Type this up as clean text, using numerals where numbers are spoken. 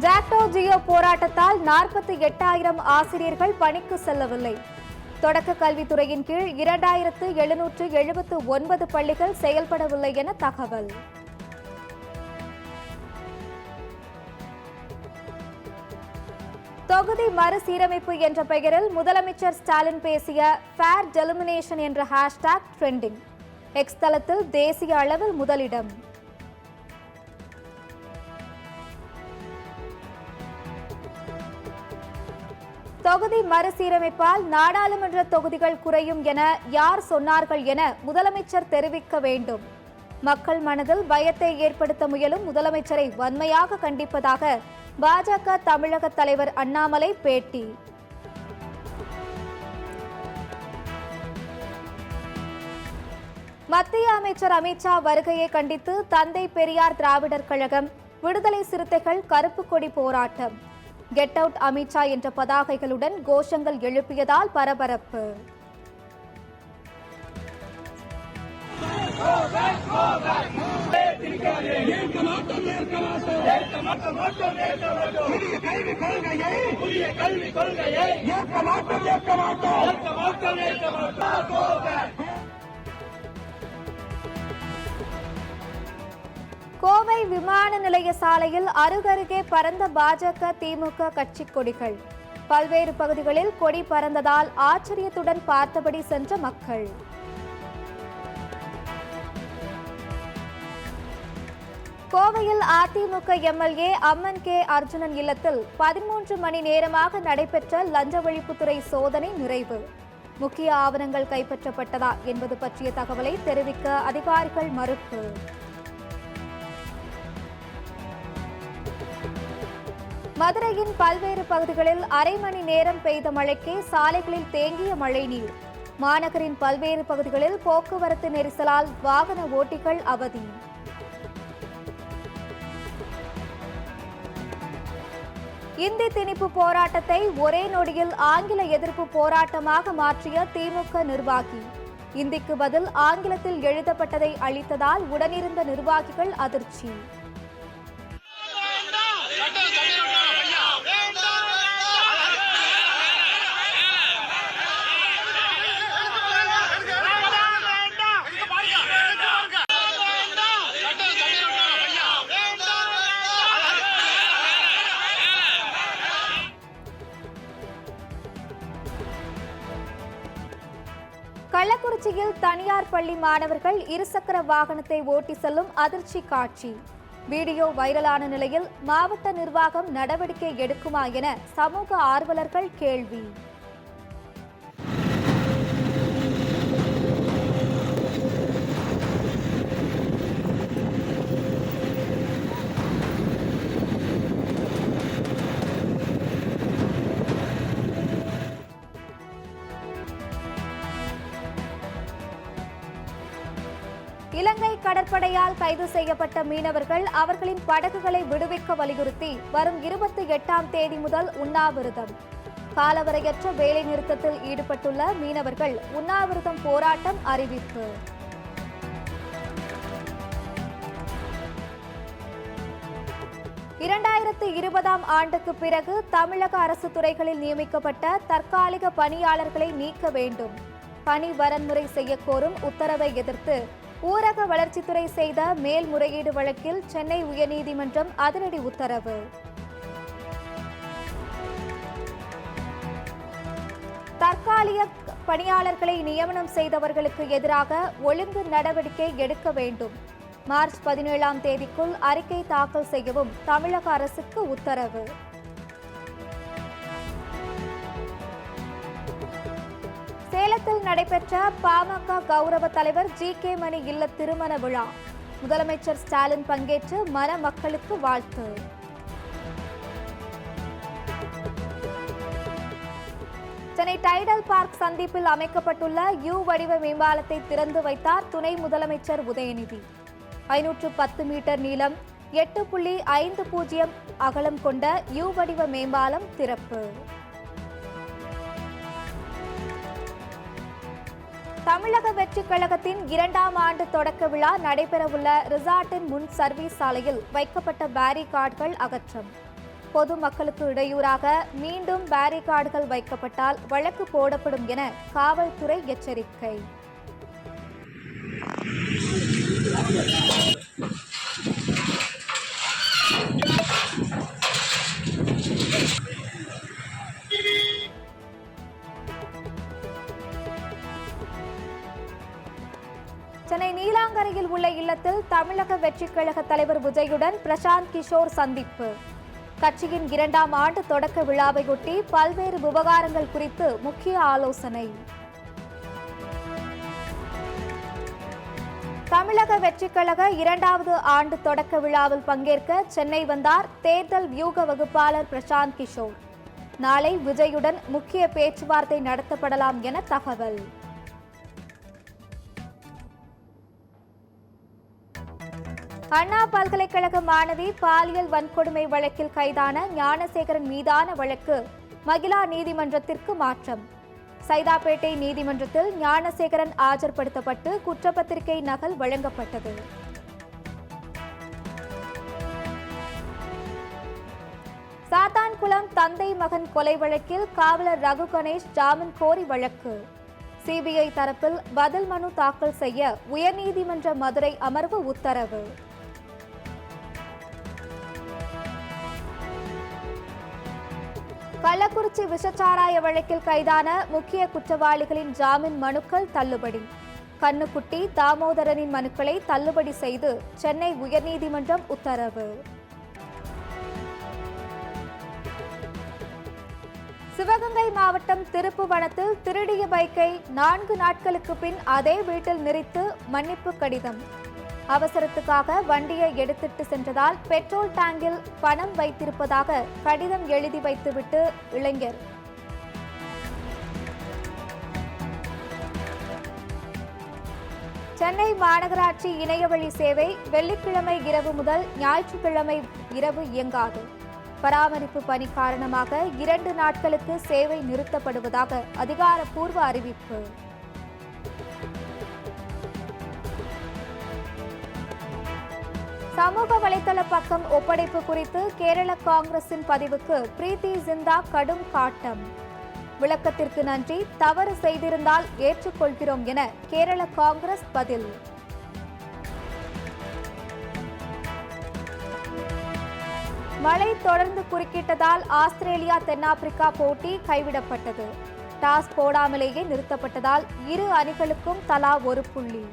ஜாக்டோ ஜியோ போராட்டத்தால் 48,000 ஆசிரியர்கள் பணிக்கு செல்லவில்லை. தொடக்க கல்வித்துறையின் கீழ் 2,779 பள்ளிகள் செயல்படவில்லை என தகவல். தொகுதி மறுசீரமைப்பு என்ற பெயரில் முதலமைச்சர் ஸ்டாலின் பேசிய ஃபேர் டெலிமினேஷன் என்ற ஹேஷ்டாக் ட்ரெண்டிங். எக்ஸ் தளத்தில் தேசிய அளவில் முதலிடம். தொகுதி மறுசீரமைப்பால் நாடாளுமன்ற தொகுதிகள் குறையும் என யார் சொன்னார்கள் என முதலமைச்சர் தெரிவிக்க வேண்டும். மக்கள் மனதில் பயத்தை ஏற்படுத்த முயலும் முதலமைச்சரை வன்மையாக கண்டிப்பதாக பாஜக தமிழக தலைவர் அண்ணாமலை பேட்டி. மத்திய அமைச்சர் அமித்ஷா வருகையை கண்டித்து தந்தை பெரியார் திராவிடர் கழகம், விடுதலை சிறுத்தைகள் கருப்பு கொடி போராட்டம். கெட் அவுட் அமித்ஷா என்ற பதாகைகளுடன் கோஷங்கள் எழுப்பியதால் பரபரப்பு. கோவை விமான நிலைய சாலையில் அருகருகே பறந்த பாஜக திமுக கட்சி கொடிகள். பல்வேறு பகுதிகளில் கொடி பறந்ததால் ஆச்சரியத்துடன் பார்த்தபடி சென்ற மக்கள். கோவையில் அதிமுக எம்எல்ஏ அம்மன் கே அர்ஜுனன் இல்லத்தில் 13 மணி நேரமாக நடைபெற்ற லஞ்ச ஒழிப்புத்துறை சோதனை நிறைவு. முக்கிய ஆவணங்கள் கைப்பற்றப்பட்டதா என்பது பற்றிய தகவலை தெரிவிக்க அதிகாரிகள் மறுப்பு. மதுரையின் பல்வேறு பகுதிகளில் அரை மணி நேரம் பெய்த மழைக்கே சாலைகளில் தேங்கிய மழைநீர். மாநகரின் பல்வேறு பகுதிகளில் போக்குவரத்து நெரிசலால் வாகன ஓட்டிகள் அவதி. இந்தி திணிப்பு போராட்டத்தை ஒரே நொடியில் ஆங்கில எதிர்ப்பு போராட்டமாக மாற்றிய திமுக நிர்வாகி. இந்திக்கு பதில் ஆங்கிலத்தில் எழுதப்பட்டதை அளித்ததால் உடனிருந்த நிர்வாகிகள் அதிர்ச்சி. கள்ளக்குறிச்சியில் தனியார் பள்ளி மாணவர்கள் இருசக்கர வாகனத்தை ஓட்டி செல்லும் அதிர்ச்சி காட்சி. வீடியோ வைரலான நிலையில் மாவட்ட நிர்வாகம் நடவடிக்கை எடுக்குமா என சமூக ஆர்வலர்கள் கேள்வி. இலங்கை கடற்படையால் கைது செய்யப்பட்ட மீனவர்கள் அவர்களின் படகுகளை விடுவிக்க வலியுறுத்தி வரும் 28ஆம் தேதி முதல் உண்ணாவிரதம். காலவரையற்ற வேலை நிறுத்தத்தில் ஈடுபட்டுள்ள மீனவர்கள் உண்ணாவிரதம் போராட்டம் அறிவிப்பு. (2020) ஆண்டுக்கு பிறகு தமிழக அரசு துறைகளில் நியமிக்கப்பட்ட தற்காலிக பணியாளர்களை நீக்க வேண்டும். பணி வரன்முறை செய்யக்கோரும் உத்தரவை எதிர்த்து ஊரக வளர்ச்சித்துறை செய்த மேல்முறையீடு வழக்கில் சென்னை உயர்நீதிமன்றம் அதிரடி உத்தரவு. தற்காலிக பணியாளர்களை நியமனம் செய்தவர்களுக்கு எதிராக ஒழுங்கு நடவடிக்கை எடுக்க வேண்டும். மார்ச் 17ஆம் தேதிக்குள் அறிக்கை தாக்கல் செய்யவும் தமிழக அரசுக்கு உத்தரவு. சேலத்தில் நடைபெற்ற பாமக கௌரவ தலைவர் ஜி.கே. மணி இல்ல திருமண விழா. முதலமைச்சர் ஸ்டாலின் பங்கேற்று மணமக்களுக்கு வாழ்த்து. சென்னை டைடல் பார்க் சந்திப்பில் அமைக்கப்பட்டுள்ள யூ வடிவ மேம்பாலத்தை திறந்து வைத்தார் துணை முதலமைச்சர் உதயநிதி. 510 மீட்டர் நீளம், 8.50 அகலம் கொண்ட யூ வடிவ மேம்பாலம் திறப்பு. தமிழக வெற்றிக் கழகத்தின் 2ஆம் ஆண்டு தொடக்க விழா நடைபெறவுள்ள ரிசார்ட்டின் முன் சர்வீஸ் சாலையில் வைக்கப்பட்ட பேரிகார்டுகள் அகற்றம். பொதுமக்களுக்கு இடையூறாக மீண்டும் பேரிகார்டுகள் வைக்கப்பட்டால் வழக்கு போடப்படும் என காவல்துறை எச்சரிக்கை. சென்னை நீலாங்கரையில் உள்ள இல்லத்தில் தமிழக வெற்றிக் கழக தலைவர் விஜயுடன் பிரசாந்த் கிஷோர் சந்திப்பு. கட்சியின் 2ஆம் ஆண்டு தொடக்க விழாவையொட்டி பல்வேறு விவகாரங்கள் குறித்து முக்கிய ஆலோசனை. தமிழக வெற்றிக் கழக 2வது ஆண்டு தொடக்க விழாவில் பங்கேற்க சென்னை வந்தார் தேர்தல் வியூக வகுப்பாளர் பிரசாந்த் கிஷோர். நாளை விஜயுடன் முக்கிய பேச்சுவார்த்தை நடத்தப்படலாம் என தகவல். அண்ணா பல்கலைக்கழக மாணவி பாலியல் வன்கொடுமை வழக்கில் கைதான ஞானசேகரன் மீதான வழக்கு மகிளா நீதிமன்றத்திற்கு மாற்றம். சைதாப்பேட்டை நீதிமன்றத்தில் ஞானசேகரன் ஆஜர்படுத்தப்பட்டு குற்றப்பத்திரிகை நகல் வழங்கப்பட்டது. சாத்தான்குளம் தந்தை மகன் கொலை வழக்கில் காவலர் ரகு கணேஷ் ஜாமீன் கோரி வழக்கு. சிபிஐ தரப்பில் பதில் மனு தாக்கல் செய்ய உயர்நீதிமன்ற மதுரை அமர்வு உத்தரவு. கள்ளக்குறிச்சி விஷச்சாராய வழக்கில் கைதான முக்கிய குற்றவாளிகளின் ஜாமீன் மனுக்கள் தள்ளுபடி. கண்ணுக்குட்டி தாமோதரனின் மனுக்களை தள்ளுபடி செய்து சென்னை உயர்நீதிமன்றம் உத்தரவு. சிவகங்கை மாவட்டம் திருப்புவனத்தில் திருடிய பைக்கை 4 நாட்களுக்கு பின் அதே வீட்டில் நிறுத்து மன்னிப்பு கடிதம். அவசரத்துக்காக வண்டியை எடுத்துட்டு சென்றதால் பெட்ரோல் டேங்கில் பணம் வைத்திருப்பதாக கடிதம் எழுதி வைத்துவிட்டு இளைஞர். சென்னை மாநகராட்சி இணையவழி சேவை வெள்ளிக்கிழமை இரவு முதல் ஞாயிற்றுக்கிழமை இரவு இயங்காது. பராமரிப்பு பணி காரணமாக 2 நாட்களுக்கு சேவை நிறுத்தப்படுவதாக அதிகாரப்பூர்வ அறிவிப்பு. சமூக வலைதள பக்கம் ஒப்படைப்பு குறித்து கேரள காங்கிரசின் பதிவுக்கு பிரீத்தி ஜிந்தா கடும் காட்டம். விளக்கத்திற்கு நன்றி, தவறு செய்திருந்தால் ஏற்றுக்கொள்கிறோம் என கேரள காங்கிரஸ் பதில். மழை தொடர்ந்து குறுக்கிட்டதால் ஆஸ்திரேலியா தென்னாப்பிரிக்கா போட்டி கைவிடப்பட்டது. டாஸ் போடாமலேயே நிறுத்தப்பட்டதால் இரு அணிகளுக்கும் தலா 1 புள்ளி.